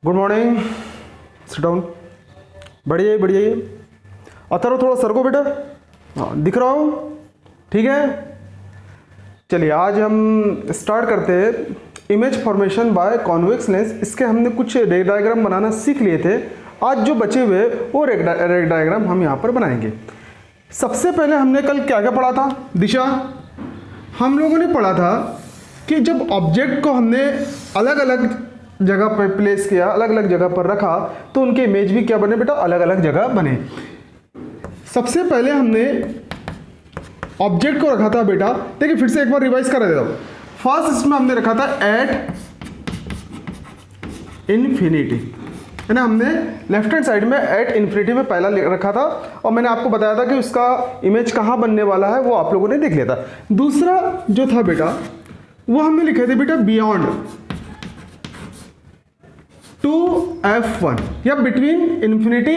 Good morning. Sit down. बढ़िया बढ़िया। अतरो थोड़ा सर को बेटा। हाँ दिख रहा हो? ठीक है। चलिए आज हम स्टार्ट करते हैं image formation by convex lens. इसके हमने कुछ रे डायग्राम बनाना सीख लिए थे। आज जो बचे हुए वो रे डायग्राम हम यहाँ पर बनाएंगे। सबसे पहले हमने कल क्या क्या पढ़ा था? दिशा, हम लोगों ने पढ़ा था कि जब ऑब्जेक्ट को हमने अलग अलग जगह पर प्लेस किया, अलग अलग जगह पर रखा, तो उनके इमेज भी क्या बने बेटा? अलग अलग जगह बने। सबसे पहले हमने ऑब्जेक्ट को रखा था बेटा, देखिए फिर से एक बार रिवाइज करा देता हूं। फर्स्ट इसमें हमने रखा था एट इन्फिनिटी, है ना। हमने लेफ्ट हैंड साइड में एट इन्फिनिटी में पहला रखा था और मैंने आपको बताया था कि उसका इमेज कहाँ बनने वाला है, वो आप लोगों ने देख लिया था। दूसरा जो था बेटा वो हमने लिखे थे बेटा बियॉन्ड 2f1 या बिटवीन इन्फिनिटी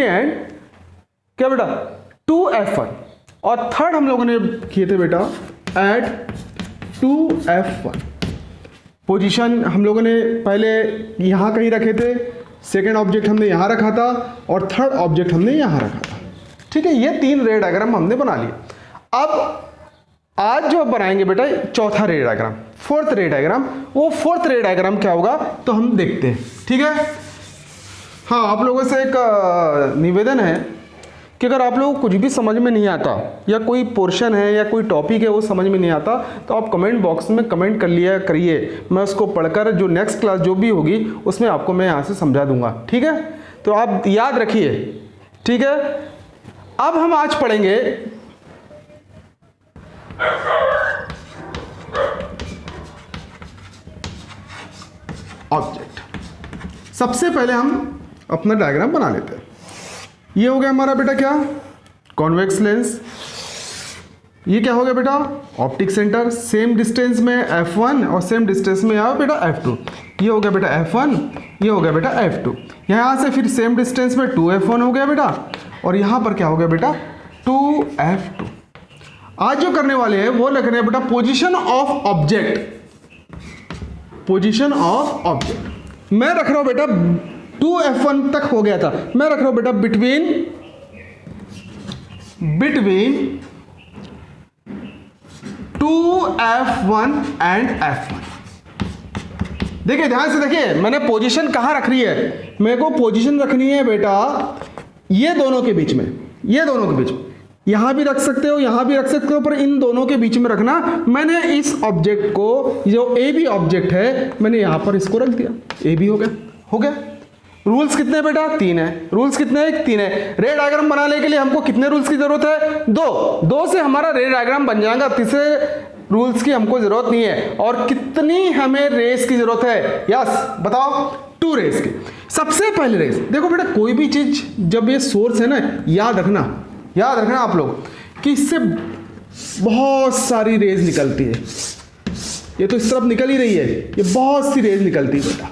एंड क्या बेटा 2f1। और थर्ड हम लोगों ने किए थे बेटा एट 2f1। पोजीशन हम लोगों ने पहले यहां कहीं रखे थे, सेकेंड ऑब्जेक्ट हमने यहां रखा था और थर्ड ऑब्जेक्ट हमने यहां रखा था। ठीक है, ये तीन रे डायग्राम हमने बना लिए। अब आज जो बनाएंगे बेटा चौथा रे डायग्राम, फोर्थ रे डायग्राम। वो फोर्थ रे डायग्राम क्या होगा तो हम देखते हैं। ठीक है। हाँ, आप लोगों से एक निवेदन है कि अगर आप लोगों को कुछ भी समझ में नहीं आता या कोई पोर्शन है या कोई टॉपिक है वो समझ में नहीं आता तो आप कमेंट बॉक्स में कमेंट कर लिया करिए। मैं उसको पढ़कर जो नेक्स्ट क्लास जो भी होगी उसमें आपको मैं यहाँ से समझा दूंगा। ठीक है, तो आप याद रखिए। ठीक है, अब हम आज पढ़ेंगे ऑब्जेक्ट। सबसे पहले हम अपना डायग्राम बना लेते हैं। ये हो गया हमारा बेटा क्या? Convex lens. ये क्या हो गया बेटा? Optic centre. सेम डिस्टेंस में f1 और सेम डिस्टेंस में आओ बेटा f2। ये हो गया बेटा f1, ये हो गया बेटा f2। यहां से फिर सेम डिस्टेंस में 2f1 हो गया बेटा और यहां पर क्या हो गया बेटा 2f2। आज जो करने वाले हैं वो लिखने हैं बेटा position of object. Position of object मैं रख रहा हूं बेटा 2f1 तक हो गया था, मैं रख रहा हूं बेटा बिटवीन 2f1 एंड f1। देखिए ध्यान से देखिए, मैंने पोजीशन कहां रख रही है? मेरे को पोजीशन रखनी है बेटा ये दोनों के बीच में, ये दोनों के बीच में। यहां भी रख सकते हो, यहां भी रख सकते हो, पर इन दोनों के बीच में रखना। मैंने इस ऑब्जेक्ट को, जो ए बी ऑब्जेक्ट है, मैंने यहां पर इसको रख दिया। ए बी हो गया, हो गया। रूल्स कितने बेटा? 3 है। रूल्स कितने हैं? 3 है। रे डायग्राम बनाने के लिए हमको कितने रूल्स की जरूरत है? 2 से हमारा रे डायग्राम बन जाएगा। तीसरे रूल्स की हमको जरूरत नहीं है। और कितनी हमें रेस की जरूरत है? यस बताओ, 2 रेस की। सबसे पहले रेस देखो बेटा, कोई भी चीज जब ये सोर्स है ना, याद रखना आप लोग कि इससे बहुत सारी रेज निकलती है। ये तो इस तरफ निकल ही रही है, ये बहुत सी रेज निकलती है बेटा,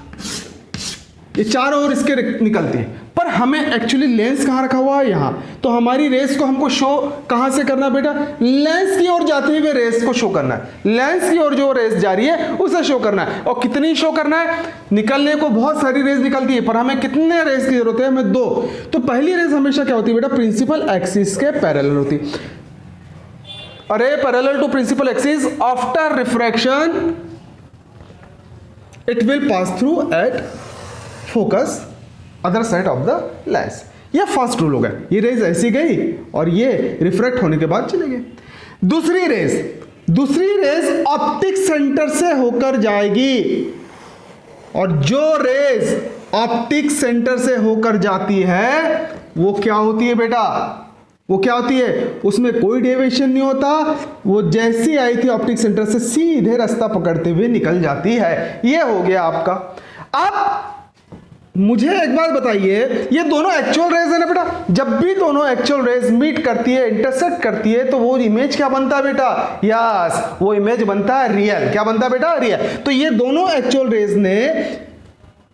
ये चारों ओर इसके निकलती है। पर हमें एक्चुअली लेंस कहाँ रखा हुआ है? यहाँ। तो हमारी रेस को हमको शो कहाँ से करना बेटा? लेंस की ओर जाती हुए रेस को शो करना है। लेंस की ओर जो रेस जा रही है उसे शो करना है। और कितनी शो करना है? निकलने को बहुत सारी रेस निकलती है, पर हमें कितने रेस की जरूरत है? हमें 2। तो पहली रेस हमेशा क्या होती है बेटा? प्रिंसिपल एक्सिस के पैरेलल होती है। अरे parallel to principal axis after refraction it will pass through at focus other side of the lens. ये फर्स्ट रूल हो गया। ये रेज ऐसी गई और ये रिफ्रैक्ट होने के बाद चले गए। दूसरी रेज ऑप्टिक सेंटर से होकर जाएगी। और जो रेज ऑप्टिक सेंटर से होकर जाती है वो क्या होती है बेटा? वो क्या होती है? उसमें कोई डेविएशन नहीं होता। वो जैसी आई थी ऑप्टिक सेंटर से सीधे रास्ता पकड़ते हुए निकल जाती है। ये हो गया आपका। अब मुझे एक बात बताइए, ये दोनों एक्चुअल रेज है ना बेटा? जब भी दोनों एक्चुअल रेज मीट करती है, इंटरसेक्ट करती है, तो वो इमेज क्या बनता है बेटा? यस, वो इमेज बनता है रियल। क्या बनता है बेटा? रियल। तो ये दोनों एक्चुअल रेज ने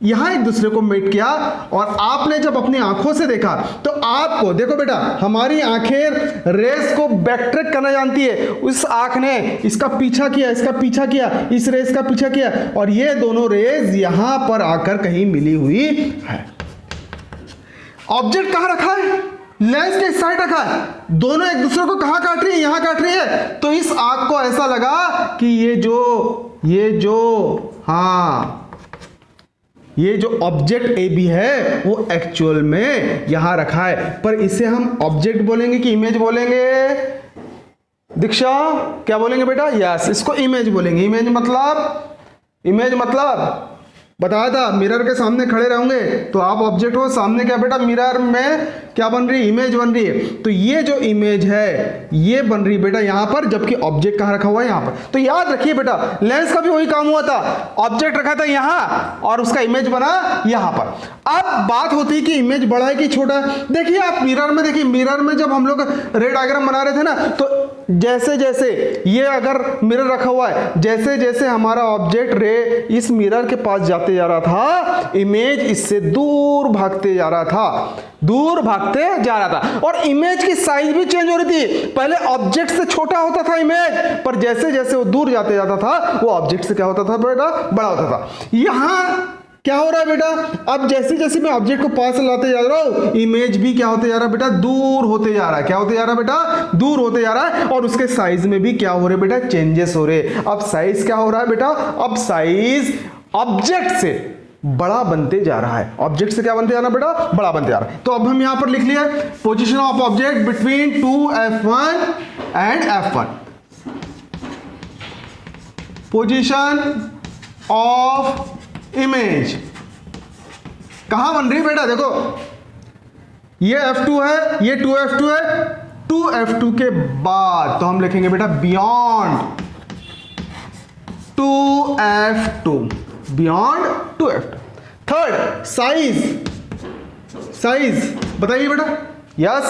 यहां एक दूसरे को मीट किया, और आपने जब अपनी आंखों से देखा तो आपको देखो बेटा, हमारी आंखें रेस को बैकट्रैक करना जानती है। उस आंख ने इसका पीछा किया, इसका पीछा किया, इस रेस का पीछा किया, और ये दोनों रेस यहां पर आकर कहीं मिली हुई है। ऑब्जेक्ट कहां रखा है? लेंस के इस साइड रखा है। दोनों एक दूसरे को कहां काट रही है? यहां काट रही है। तो इस आंख को ऐसा लगा कि ये जो ऑब्जेक्ट ए बी है वो एक्चुअल में यहां रखा है। पर इसे हम ऑब्जेक्ट बोलेंगे कि इमेज बोलेंगे? दीक्षा क्या बोलेंगे बेटा? यस, इसको इमेज बोलेंगे। इमेज मतलब बताया था, मिरर के सामने खड़े रहोगे तो आप ऑब्जेक्ट हो, सामने क्या बेटा? मिरर में क्या बन रही है? इमेज बन रही है। तो ये जो इमेज है ये बन रही बेटा यहां पर, जबकि ऑब्जेक्ट कहां रखा हुआ है? यहां पर। तो याद रखिए बेटा, लेंस का भी वही काम हुआ था, ऑब्जेक्ट रखा था यहां और उसका इमेज बना यहां पर। अब बात होती है कि इमेज बड़ा है कि छोटा है। देखिए आप मिरर में देखिए, मिरर में जब हम लोग रे डायग्राम बना रहे थे ना, तो जैसे जैसे ये अगर मिरर रखा हुआ है, जैसे जैसे हमारा ऑब्जेक्ट रे इस मिरर के पास जाते जा रहा था, इमेज इससे दूर भागते जा रहा था, और इमेज की साइज भी चेंज हो रही थी। पहले ऑब्जेक्ट से छोटा होता था इमेज, पर जैसे जैसे वो दूर जाते जाता था वो ऑब्जेक्ट से क्या होता था बेटा? बड़ा होता था। यहां क्या हो रहा है बेटा? अब जैसे जैसे मैं ऑब्जेक्ट को पास लाते जा रहा हूं, इमेज भी क्या होते जा रहा है बेटा? दूर होते जा रहा है। क्या होते जा रहा है बेटा? दूर होते जा रहा है। और उसके साइज में भी क्या हो रहे बेटा? चेंजेस हो रहे। अब साइज क्या हो रहा है बेटा? अब साइज ऑब्जेक्ट से बड़ा बनते जा रहा है। ऑब्जेक्ट से क्या बनते जा रहा है बेटा? बड़ा बनते जा रहा है। तो अब हम यहां पर लिख लिया position of object between 2f1 and f1। Position of image कहां बन रही बेटा? देखो ये f2 है, ये 2f2 है, 2f2 के बाद तो हम लिखेंगे बेटा beyond 2f2, beyond 2f2। Third size बताइए बेटा? यस,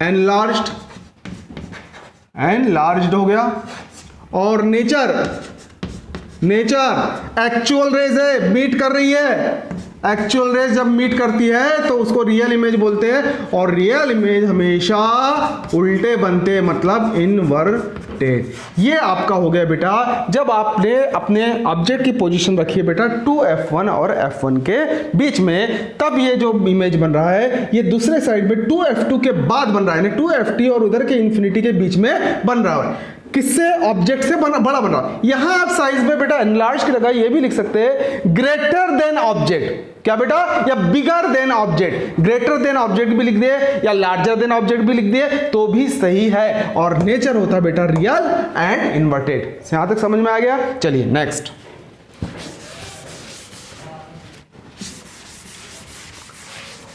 एनलार्ज्ड हो गया। और नेचर एक्चुअल रेज है, मीट कर रही है। एक्चुअल रेज जब मीट करती है तो उसको रियल इमेज बोलते हैं, और रियल इमेज हमेशा उल्टे बनते हैं, मतलब इनवर्टेड। ये आपका हो गया बेटा जब आपने अपने ऑब्जेक्ट की पोजीशन रखी है बेटा 2f1 और f1 के बीच में, तब ये जो इमेज बन रहा है ये दूसरे साइड में 2f2 के बाद बन रहा है, यानी 2ft और उधर के इंफिनिटी के बीच में बन रहा है। किससे? ऑब्जेक्ट से बड़ा बन रहा। यहां आप साइज में बेटा एनलार्ज की जगह ये भी लिख सकते हैं ग्रेटर देन ऑब्जेक्ट। क्या बेटा? या bigger than object. Greater than object भी लिख दिए या लार्जर देन ऑब्जेक्ट भी लिख दिए तो भी सही है। और नेचर होता है बेटा रियल एंड इन्वर्टेड। यहां तक समझ में आ गया? चलिए नेक्स्ट।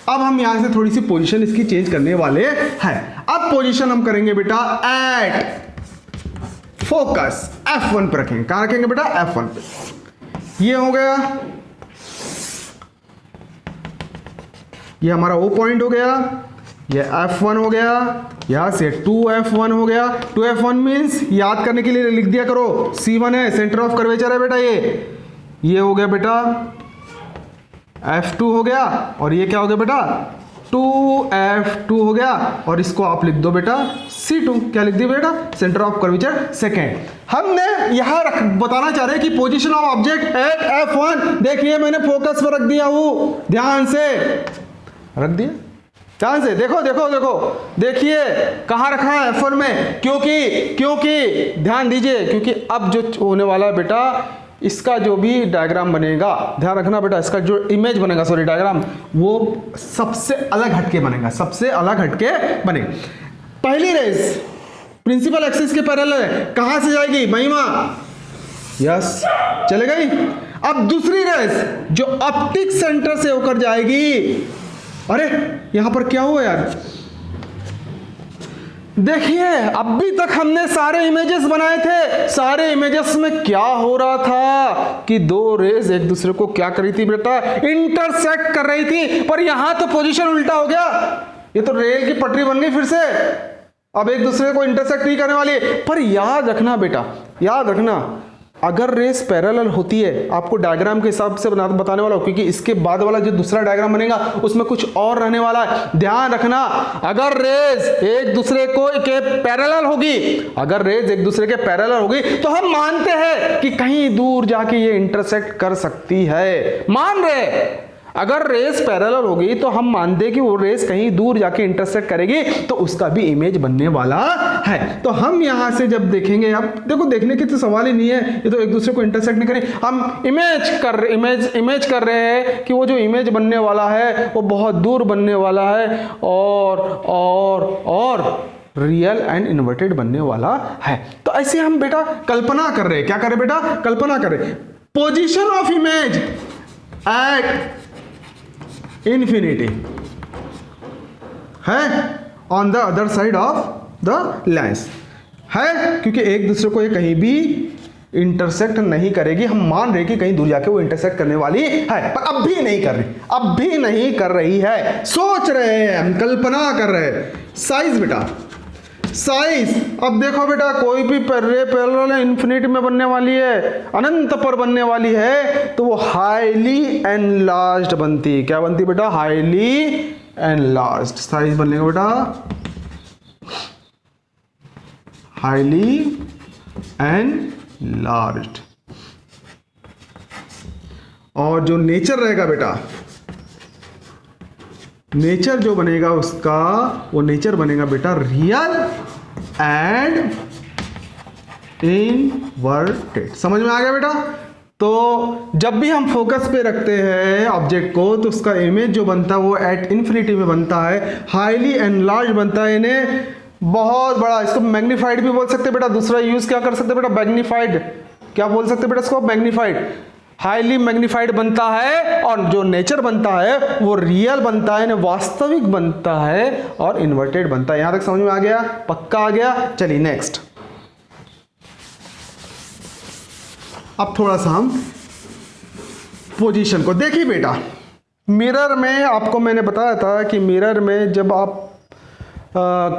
अब हम यहां से थोड़ी सी पोजीशन इसकी चेंज करने वाले हैं। अब पोजीशन हम करेंगे बेटा एट फोकस F1 पे रखेंगे। कहां रखेंगे बेटा? F1 पे। ये हो गया, ये हमारा O पॉइंट हो गया, ये F1 हो गया, यहां से 2f1 हो गया। 2f1 मींस याद करने के लिए लिख दिया करो, C1 है, सेंटर ऑफ कर्वेचर है बेटा। ये हो गया बेटा F2 हो गया, और ये क्या हो गया बेटा? 2f2 हो गया, और इसको आप लिख दो बेटा C2। क्या लिख दिया बेटा? Centre of curvature second. हमने यहां बताना चाह रहे हैं कि position of object at F1। देखिए मैंने फोकस पर रख दिया हूं, ध्यान से रख दिया, ध्यान से देखो देखो देखो, देखिए कहां रखा है? F1 में। क्योंकि ध्यान दीजिए, क्योंकि अब जो होने वाला है बेटा इसका जो भी डायग्राम बनेगा, ध्यान रखना बेटा, इसका जो इमेज बनेगा, सॉरी डायग्राम, वो सबसे अलग हटके बनेगा, सबसे अलग हटके बनेगा। पहली रेस प्रिंसिपल एक्सिस के पैरेलल है, कहां से जाएगी? महिमा, यस, चले गई। अब दूसरी रेस जो ऑप्टिक सेंटर से होकर जाएगी, अरे यहां पर क्या हुआ यार? देखिए अभी तक हमने सारे इमेजेस बनाए थे, सारे इमेजेस में क्या हो रहा था कि दो रेज एक दूसरे को क्या कर रही थी बेटा? इंटरसेक्ट कर रही थी। पर यहां तो पोजीशन उल्टा हो गया, ये तो रेल की पटरी बन गई फिर से, अब एक दूसरे को इंटरसेक्ट नहीं करने वाली। पर याद रखना बेटा, याद रखना, अगर रेस पैरेलल होती है, आपको डायग्राम के हिसाब से बताने वाला हूं, क्योंकि इसके बाद वाला जो दूसरा डायग्राम बनेगा उसमें कुछ और रहने वाला है। ध्यान रखना, अगर रेस एक दूसरे को के पैरेलल होगी, अगर रेस एक दूसरे के पैरेलल होगी तो हम मानते हैं कि कहीं दूर जाके ये इंटरसेक्ट कर सकती है। मान रहे, अगर रेस पैरेलल होगी तो हम मानते हैं कि वो रेस कहीं दूर जाके इंटरसेक्ट करेगी, तो उसका भी इमेज बनने वाला है। तो हम यहां से जब देखेंगे, अब देखो देखने की तो सवाल ही नहीं है, ये तो एक दूसरे को इंटरसेक्ट नहीं करें, हम इमेज कर रहे हैं कि वो जो इमेज बनने वाला है वो बहुत दूर बनने वाला है और रियल एंड इन्वर्टेड बनने वाला है। तो ऐसे हम बेटा कल्पना कर रहे हैं, क्या कर रहे बेटा, कल्पना कर रहे, position of image at infinity है on the other side of the lens है, क्योंकि एक दूसरे को ये कहीं भी इंटरसेक्ट नहीं करेगी। हम मान रहे कि कहीं दूर जाके वो इंटरसेक्ट करने वाली है, पर अब भी नहीं कर रही, अब भी नहीं कर रही है, सोच रहे हैं हम, कल्पना कर रहे हैं। साइज बेटा, साइज, अब देखो बेटा कोई भी रे पैरेलल इन्फिनिटी में बनने वाली है, अनंत पर बनने वाली है, तो वो हाईली एनलार्ज्ड बनती है। क्या बनती बेटा, हाईली एनलार्ज्ड। साइज बनेगा बेटा हाईली एनलार्ज्ड। और जो नेचर रहेगा बेटा, नेचर जो बनेगा उसका, वो नेचर बनेगा बेटा रियल एंड इनवर्टेड। समझ में आ गया बेटा। तो जब भी हम फोकस पे रखते हैं ऑब्जेक्ट को, तो उसका इमेज जो बनता है वो एट इन्फिनिटी में बनता है, हाईली एनलार्ज बनता है, इन्हें बहुत बड़ा, इसको मैग्नीफाइड भी बोल सकते हैं बेटा। दूसरा यूज क्या कर सकते हैं बेटा, मैग्नीफाइड, क्या बोल सकते हैं बेटा इसको, मैग्नीफाइड, हाईली मैग्नीफाइड बनता है। और जो नेचर बनता है वो रियल बनता है, वास्तविक बनता है, और इन्वर्टेड बनता है। यहां तक समझ में आ गया, पक्का आ गया। चलिए नेक्स्ट, अब थोड़ा सा हम पोजीशन को देखिए बेटा। मिरर में आपको मैंने बताया था कि मिरर में जब आप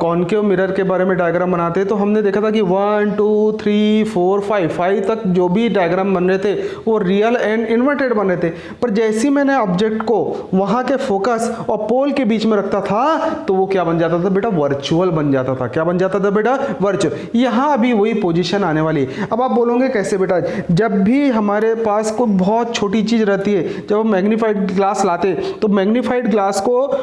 कॉनकेव मिरर के बारे में डायग्राम बनाते हैं, तो हमने देखा था कि 1 2 3 4 5 तक जो भी डायग्राम बन रहे थे वो रियल एंड इन्वर्टेड बन रहे थे। पर जैसे ही मैंने ऑब्जेक्ट को वहाँ के फोकस और पोल के बीच में रखता था, तो वो क्या बन जाता था बेटा, वर्चुअल बन जाता था। क्या बन जाता था बेटा, वर्चुअल। यहाँ भी वही पोजिशन आने वाली है। अब आप बोलोगे कैसे बेटा, जब भी हमारे पास कोई बहुत छोटी चीज़ रहती है, जब हम मैग्नीफाइड ग्लास लाते तो मैग्नीफाइड ग्लास को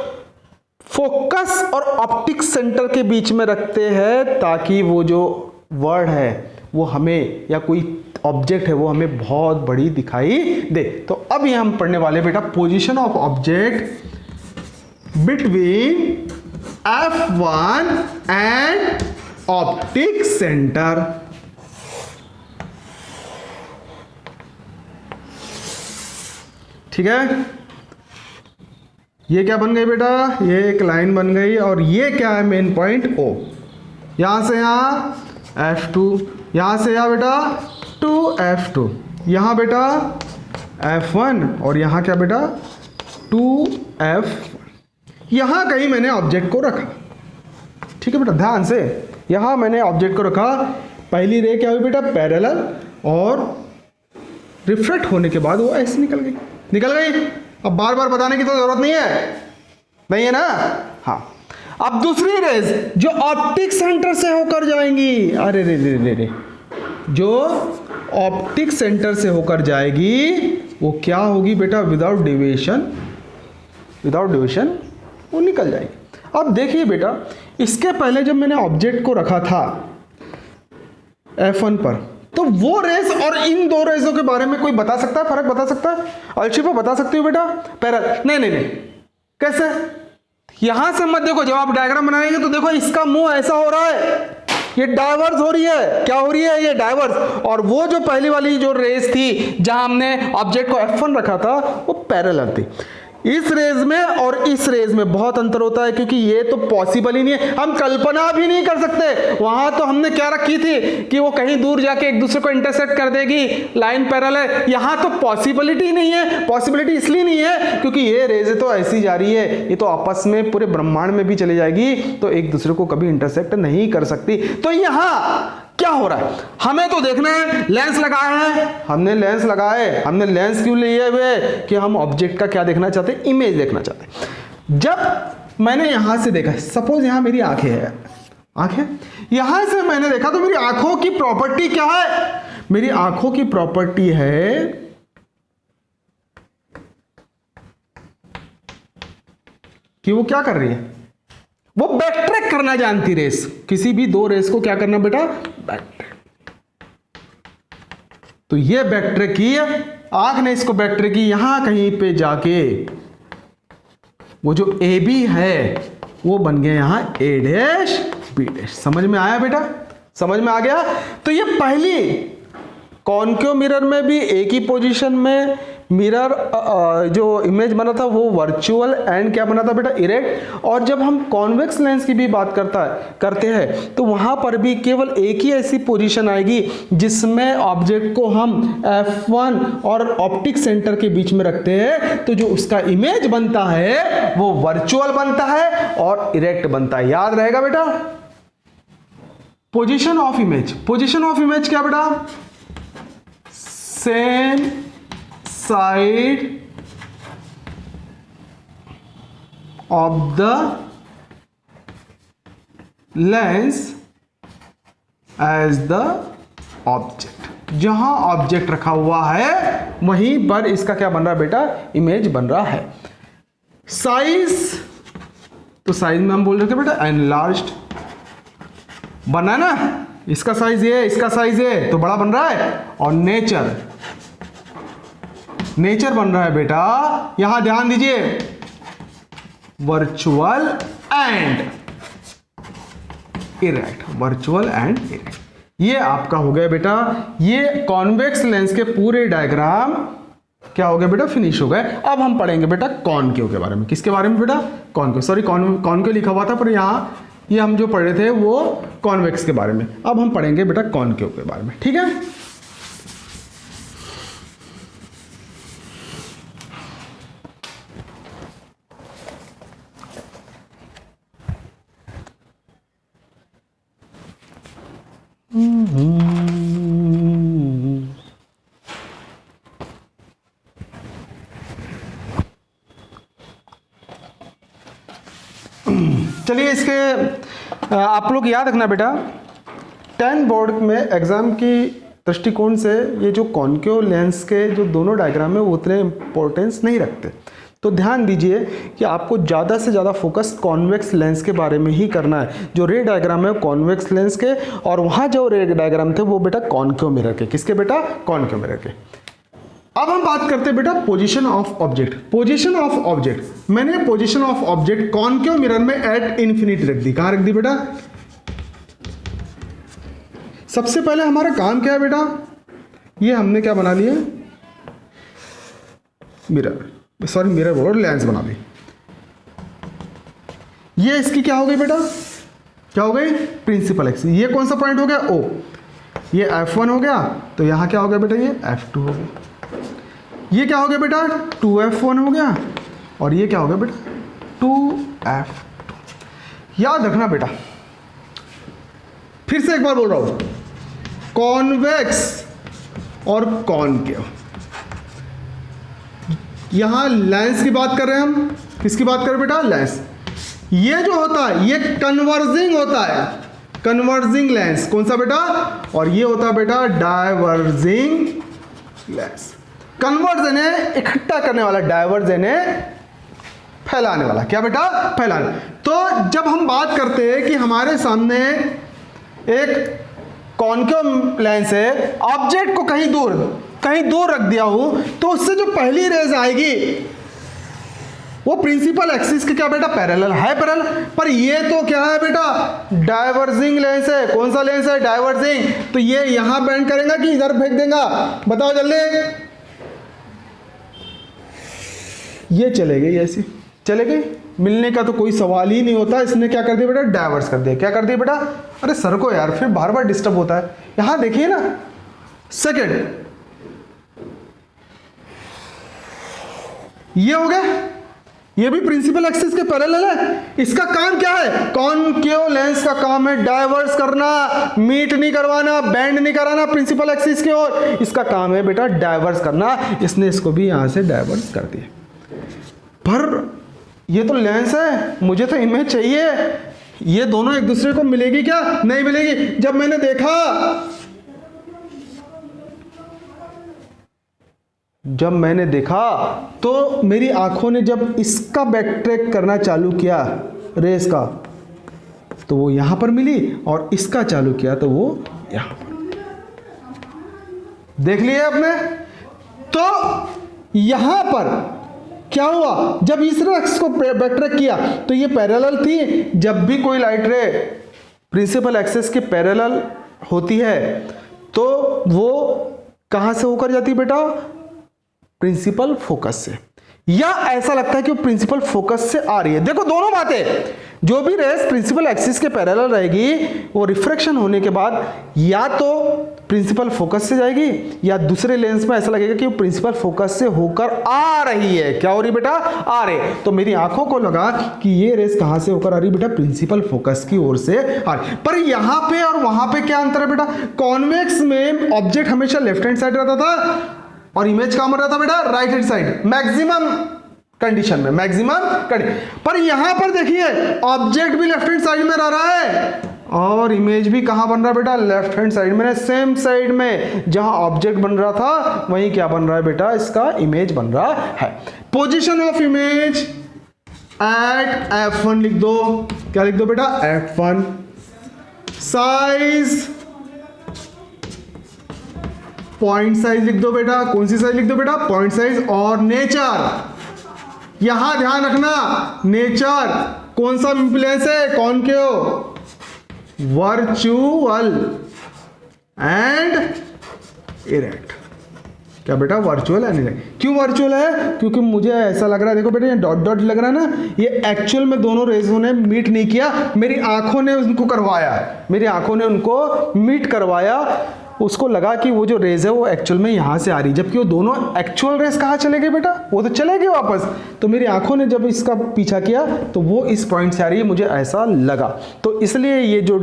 फोकस और ऑप्टिक सेंटर के बीच में रखते हैं, ताकि वो जो वर्ड है वो हमें, या कोई ऑब्जेक्ट है वो हमें बहुत बड़ी दिखाई दे। तो अब ये हम पढ़ने वाले बेटा position of object between F1 and optic centre. ठीक है, ये क्या बन गई बेटा, ये एक लाइन बन गई, और ये क्या है, मेन पॉइंट O। यहां से यहां F2, यहां से यहां बेटा 2F2, यहां बेटा F1, और यहां क्या बेटा 2F1। यहां कहीं मैंने ऑब्जेक्ट को रखा। ठीक है बेटा, ध्यान से, यहां मैंने ऑब्जेक्ट को रखा। पहली रे क्या हुई बेटा, पैरेलल, और रिफ्लेक्ट होने के बाद वो ऐसे निकल गई। अब बार बार बताने की तो जरूरत नहीं है ना। हाँ, अब दूसरी रेज जो ऑप्टिक सेंटर से होकर जाएंगी, अरे रे रे रे रे, जो ऑप्टिक सेंटर से होकर जाएगी वो क्या होगी बेटा, विदाउट डिविएशन वो निकल जाएगी। अब देखिए बेटा, इसके पहले जब मैंने ऑब्जेक्ट को रखा था F1 पर, तो वो रेस और इन दो रेसों के बारे में कोई बता सकता है, फर्क बता सकता है? अलशिफा बता सकती हो बेटा? नहीं, कैसे? यहां से मत देखो, जब आप डायग्राम बनाएंगे तो देखो इसका मुंह ऐसा हो रहा है, ये डाइवर्स हो रही है। क्या हो रही है? ये डाइवर्स। और वो जो पहली वाली जो रेस थी जहां हमने ऑब्जेक्ट को F1 रखा था, वो पैरेलल थी। इस रेज में और इस रेज में बहुत अंतर होता है, क्योंकि ये तो पॉसिबल ही नहीं है, हम कल्पना भी नहीं कर सकते। वहां तो हमने क्या रखी थी कि वो कहीं दूर जाके एक दूसरे को इंटरसेक्ट कर देगी, लाइन पैरेलल है। यहां तो पॉसिबिलिटी नहीं है। पॉसिबिलिटी इसलिए नहीं है क्योंकि ये रेज तो ऐसी जा रही है, ये तो आपस में पूरे ब्रह्मांड में भी चली जाएगी, तो एक दूसरे को कभी इंटरसेक्ट नहीं कर सकती। तो यहां क्या हो रहा है हमें तो देखना है। लेंस लगाया है, हमने लेंस लगाए, हमने लेंस क्यों लिए हुए कि हम ऑब्जेक्ट का क्या देखना चाहते हैं, इमेज देखना चाहते हैं। जब मैंने यहां से देखा, सपोज यहां मेरी आंखें है, आंखें यहां से मैंने देखा, तो मेरी आंखों की प्रॉपर्टी क्या है, मेरी आंखों की प्रॉपर्टी है कि वो क्या कर रही है, वो बैकट्रैक करना जानती रेस, किसी भी दो रेस को क्या करना बेटा, बैकट्रैक। तो ये बैकट्रैक की, आंख ने इसको बैकट्रैक की, यहां कहीं पे जाके वो जो ए बी है वो बन गया यहां ए डैश बी डैश। समझ में आया बेटा, समझ में आ गया। तो ये पहली कॉनकेव मिरर में भी एक ही पोजीशन में मिरर जो इमेज बना था वो वर्चुअल एंड क्या बना था बेटा, इरेक्ट। और जब हम कॉन्वेक्स लेंस की भी बात करते हैं तो वहां पर भी केवल एक ही ऐसी पोजीशन आएगी जिसमें ऑब्जेक्ट को हम F1 और ऑप्टिक सेंटर के बीच में रखते हैं, तो जो उसका इमेज बनता है वो वर्चुअल बनता है और इरेक्ट बनता है। याद रहेगा बेटा। Position of image, position of image क्या बेटा, same side of the lens as the object। जहां ऑब्जेक्ट रखा हुआ है वहीं पर इसका क्या बन रहा है बेटा, इमेज बन रहा है। साइज, तो साइज में हम बोल रहे थे बेटा एनलार्ज्ड बना ना, इसका साइज ये, इसका साइज ये, तो बड़ा बन रहा है। और नेचर, नेचर बन रहा है बेटा, यहां ध्यान दीजिए, virtual and erect, virtual and erect. ये आपका हो गया बेटा, ये कॉन्वेक्स लेंस के पूरे डायग्राम क्या हो गया बेटा, फिनिश हो गए। अब हम पढ़ेंगे बेटा कॉनकेव के बारे में। किसके बारे में बेटा, कॉनकेव, सॉरी कॉनकेव लिखा हुआ था पर यहां ये हम जो पढ़ रहे थे वो कॉन्वेक्स के बारे में। अब हम पढ़ेंगे बेटा कॉनकेव के बारे में, ठीक है। चलिए इसके आप लोग याद रखना बेटा, 10 बोर्ड में एग्जाम की दृष्टिकोण से ये जो कॉनकेव लेंस के जो दोनों डायग्राम है वो उतने इंपॉर्टेंस नहीं रखते। तो ध्यान दीजिए कि आपको ज़्यादा से ज़्यादा फोकस कॉन्वेक्स लेंस के बारे में ही करना है। जो रे डायग्राम है कॉन्वेक्स लेंस के, और वहाँ जो रे डायग्राम थे वो बेटा कॉनकेव मिरर के। किसके बेटा, कॉनकेव मिरर के। अब हम बात करते हैं बेटा position of object. Position of object, मैंने position of object concave mirror में एट इन्फिनिटी रख दी। कहाँ रख दी बेटा, सबसे पहले हमारा काम क्या है बेटा, ये हमने क्या बना लिया, मिरर, सॉरी मिरर बोल, लेंस बना दी। ये इसकी क्या हो गई बेटा, क्या हो गई, प्रिंसिपल एक्सिस। ये कौन सा पॉइंट हो गया, ओ। ये F1 हो गया, तो यहां क्या हो गया बेटा, ये F2 हो गया। ये क्या हो गया बेटा, 2F1 हो गया, और ये क्या हो गया बेटा, 2F2। याद रखना बेटा, फिर से एक बार बोल रहा हूं, कॉन्वेक्स और कॉनकेव। यहां लेंस की बात कर रहे हैं हम, किसकी बात कर रहे हैं बेटा, लेंस। ये जो होता है ये कन्वर्जिंग होता है, कन्वर्जिंग लेंस। कौन सा बेटा, और ये होता है बेटा डाइवर्जिंग लेंस। कन्वर्जन है इकट्ठा करने वाला, डाइवर्जन है फैलाने वाला। क्या बेटा, फैलाने। तो जब हम बात करते हैं कि हमारे सामने एक कॉनकेव लेंस है, ऑब्जेक्ट को कहीं दूर रख दिया हूं, तो उससे जो पहली रेज आएगी वो प्रिंसिपल एक्सिस के क्या बेटा, पैरेलल है, पैरेलल। पर ये तो क्या है बेटा, डाइवर्जिंग लेंस है। कौन सा लेंस है, डाइवर्जिंग। तो ये यहां बेंड करेगा कि इधर फेंक देगा, बताओ जल्दी। ये चले गई, ऐसी चले गई, मिलने का तो कोई सवाल ही नहीं होता। इसने क्या कर दिया बेटा, डाइवर्स कर दिया। क्या कर दिया बेटा, अरे सर को यार फिर बार बार डिस्टर्ब होता है। यहां देखिए ना, सेकंड ये हो गया, ये भी प्रिंसिपल एक्सिस के पैरेलल है। इसका काम क्या है? कॉनकेव लेंस का काम है डाइवर्स करना, मीट नहीं करवाना, बेंड नहीं कराना प्रिंसिपल एक्सिस की ओर। इसका काम है बेटा डाइवर्स करना। इसने इसको भी यहां से डाइवर्स कर दिया। पर ये तो लेंस है, मुझे तो इमेज चाहिए। ये दोनों एक दूसरे को मिलेगी क्या? नहीं मिलेगी। जब मैंने देखा तो मेरी आंखों ने जब इसका बैकट्रैक करना चालू किया रेस का, तो वो यहां पर मिली, और इसका चालू किया तो वो यहां पर। देख लिया आपने? तो यहां पर क्या हुआ? जब इस एक्सिस को बैकट्रैक किया तो ये पैरेलल थी। जब भी कोई लाइट रे प्रिंसिपल एक्सिस के पैरेलल होती है तो वो कहां से होकर जाती है बेटा? प्रिंसिपल फोकस से। या ऐसा लगता है कि वो प्रिंसिपल फोकस से आ रही है। देखो दोनों बातें, जो भी रेस प्रिंसिपल एक्सिस के पैरेलल रहेगी वो रिफ्रैक्शन होने के बाद या तो प्रिंसिपल फोकस से जाएगी, या दूसरे लेंस में ऐसा लगेगा कि वो प्रिंसिपल फोकस से होकर आ रही है। क्या हो रही बेटा? आ रही। तो मेरी आंखों को लगा कि ये रेस कहां से होकर आ रही बेटा? प्रिंसिपल फोकस की ओर से आ रही। पर यहां पे और वहां पे क्या अंतर है बेटा? कॉन्वेक्स में ऑब्जेक्ट हमेशा लेफ्ट हैंड साइड रहता था और इमेज कहां रहता बेटा? Right hand side, maximum condition में, मैक्सिमम कंडीशन। पर यहां पर देखिए ऑब्जेक्ट भी लेफ्ट हैंड साइड में रह रहा है और इमेज भी कहां बन रहा है बेटा? लेफ्ट हैंड साइड में, सेम साइड में। जहां ऑब्जेक्ट बन रहा था वहीं क्या बन रहा है बेटा? इसका इमेज बन रहा है। Position of image eight F1 लिख दो। क्या लिख दो बेटा? F1। साइज, पॉइंट साइज लिख दो बेटा। कौन सी साइज लिख दो बेटा? Point size. और नेचर, यहां ध्यान रखना, नेचर कौन सा इंप्लुएंस है? Concave, virtual and erect. क्या बेटा? Virtual and erect. क्यों वर्चुअल है? क्योंकि मुझे ऐसा लग रहा है, देखो बेटा ये डॉट डॉट लग रहा है ना, ये एक्चुअल में दोनों रेजों ने मीट नहीं किया, मेरी आंखों ने उनको करवाया, मेरी आंखों ने उनको मीट करवाया। उसको लगा कि वो जो रेज है वो एक्चुअल में यहां से आ रही, जबकि वो दोनों एक्चुअल रेज कहां चले गए बेटा? वो तो चले गए वापस। तो मेरी आंखों ने जब इसका पीछा किया तो वो इस पॉइंट से आ रही है, मुझे ऐसा लगा। तो इसलिए ये जो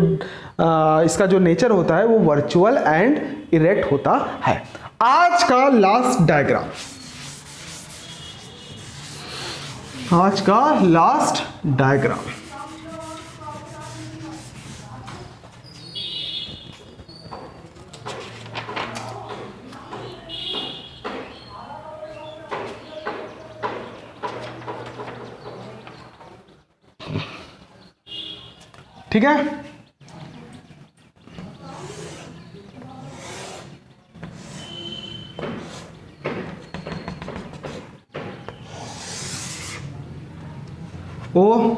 इसका जो नेचर होता है वो वर्चुअल एंड इरेक्ट होता है। आज का लास्ट डायग्राम, आज का लास्ट डायग्राम, ठीक है? ओ,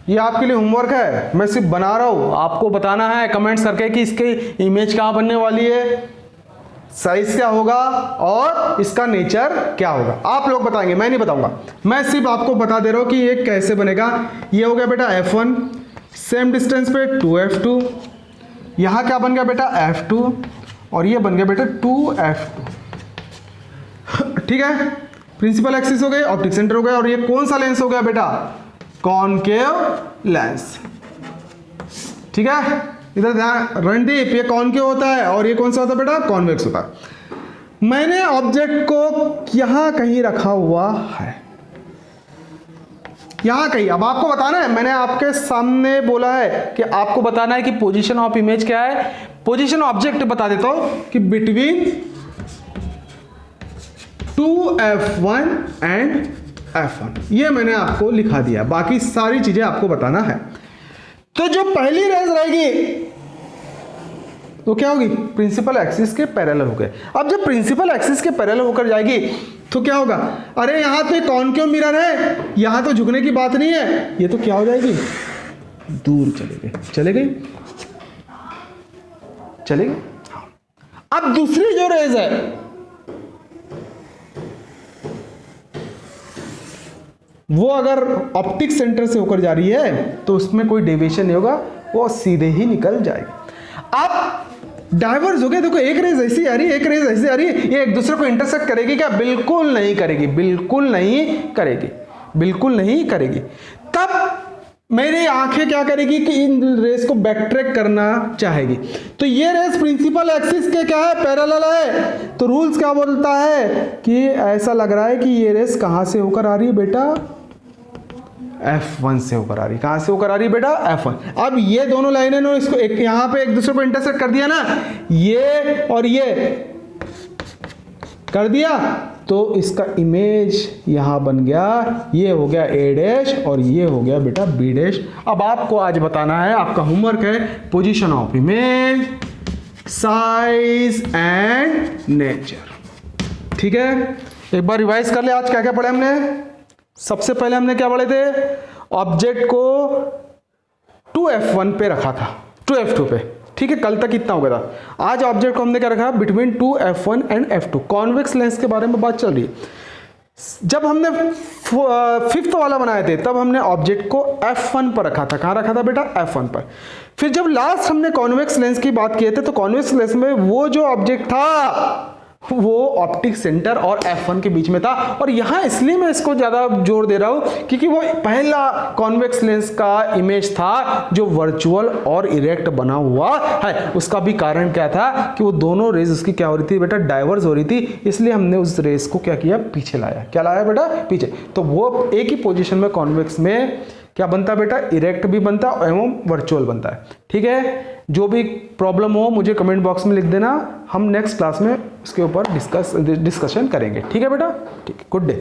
ये आपके लिए होमवर्क है, मैं सिर्फ बना रहा हूं। आपको बताना है कमेंट्स करके कि इसकी इमेज कहां बनने वाली है, साइज क्या होगा और इसका नेचर क्या होगा। आप लोग बताएंगे, मैं नहीं बताऊंगा। मैं सिर्फ आपको बता दे रहा हूं कि ये कैसे बनेगा। ये हो गया बेटा F1, सेम डिस्टेंस पे 2F2, यहां क्या बन गया बेटा? F2, और ये बन गया बेटा 2F2। ठीक है? प्रिंसिपल एक्सिस हो गए, ऑप्टिक सेंटर हो गया, और ये कौन सा लेंस हो गया बेटा? Concave lens. ठीक है? इधर ध्यान, रणदीप ये कॉनकेव होता है और ये कौन सा होता है बेटा? कॉन्वेक्स होता है। मैंने ऑब्जेक्ट को यहां कहीं रखा हुआ है, यहां कहीं। अब आपको बताना है, मैंने आपके सामने बोला है कि आपको बताना है कि पोजीशन ऑफ इमेज क्या है। पोजीशन ऑब्जेक्ट बता देता हूं कि बिटवीन 2F1 एंड F1, ये मैंने आपको लिखा दिया। बाकी सारी चीजें आपको बताना है। तो जो पहली रेज रहेगी तो क्या होगी? प्रिंसिपल एक्सिस के पैरेलल हो गए। अब जब प्रिंसिपल एक्सिस के पैरेलल होकर जाएगी तो क्या होगा? अरे यहां तो एक कॉनकेव मिरर है, यहां तो झुकने की बात नहीं है, ये तो क्या हो जाएगी? दूर चले गए, चले गए, चले गए। अब दूसरी जो रेज है वो अगर ऑप्टिक सेंटर से होकर जा रही है तो उसमें कोई डेविएशन नहीं होगा, वो सीधे ही निकल जाएगी। अब डाइवर्स हो गए, देखो एक रेज ऐसी आ रही है, एक रेज ऐसी आ रही है, ये एक दूसरे को इंटरसेक्ट करेगी क्या? बिल्कुल नहीं करेगी, बिल्कुल नहीं करेगी। बिल्कुल नहीं करेगी। तब मेरी आंखें क्या करेगी कि इन रेस को बैकट्रैक करना चाहेगी। तो ये रेस प्रिंसिपल एक्सिस के क्या है, पैरेलल है। तो रूल्स क्या बोलता है कि ऐसा लग रहा है कि ये रेस कहां से होकर आ रही है बेटा, F1 से होकर आ रही। कहां से होकर आ रही है बेटा, F1। अब ये दोनों लाइनें ने इसको एक यहां पे एक दूसरे को इंटरसेक्ट कर दिया ना, ये और ये कर दिया, तो इसका इमेज यहां बन गया, ये हो गया A डैश और ये हो गया बेटा B डैश। अब आपको आज बताना है, आपका होमवर्क है position of image, size and nature. ठीक है, एक बार रिवाइज कर ले आज क्या क्या पढ़े हमने। सबसे पहले हमने क्या पढ़े थे, ऑब्जेक्ट को 2F1 पे रखा था, 2F2 पे। ठीक है, कल तक इतना हो गया था। आज ऑब्जेक्ट को हमने क्या रखा, between 2F1 and F2। Convex lens के बारे में बात चल रही है। जब हमने 5th वाला बनाए थे तब हमने ऑब्जेक्ट को F1 पर रखा था। कहां रखा था बेटा, F1 पर। फिर जब लास्ट हमने कॉन्वेक्स लेंस की बात किए थे तो कॉन्वेक्स लेंस में वो जो ऑब्जेक्ट था वो ऑप्टिक सेंटर और F1 के बीच में था। और यहां इसलिए मैं इसको ज्यादा जोर दे रहा हूं क्योंकि वो पहला कॉन्वेक्स लेंस का इमेज था जो वर्चुअल और इरेक्ट बना हुआ है। उसका भी कारण क्या था कि वो दोनों रेज उसकी क्या हो रही थी बेटा, डाइवर्ज हो रही थी। इसलिए हमने उस रेज को क्या किया, पीछे लाया। क्या लाया बेटा, पीछे। तो वो एक ही पोजीशन में कॉन्वेक्स में क्या बनता है बेटा, इरेक्ट भी बनता है एवं वर्चुअल बनता है। ठीक है, जो भी प्रॉब्लम हो मुझे कमेंट बॉक्स में लिख देना, हम नेक्स्ट क्लास में इसके ऊपर डिस्कशन करेंगे। ठीक है बेटा, ठीक है, गुड डे।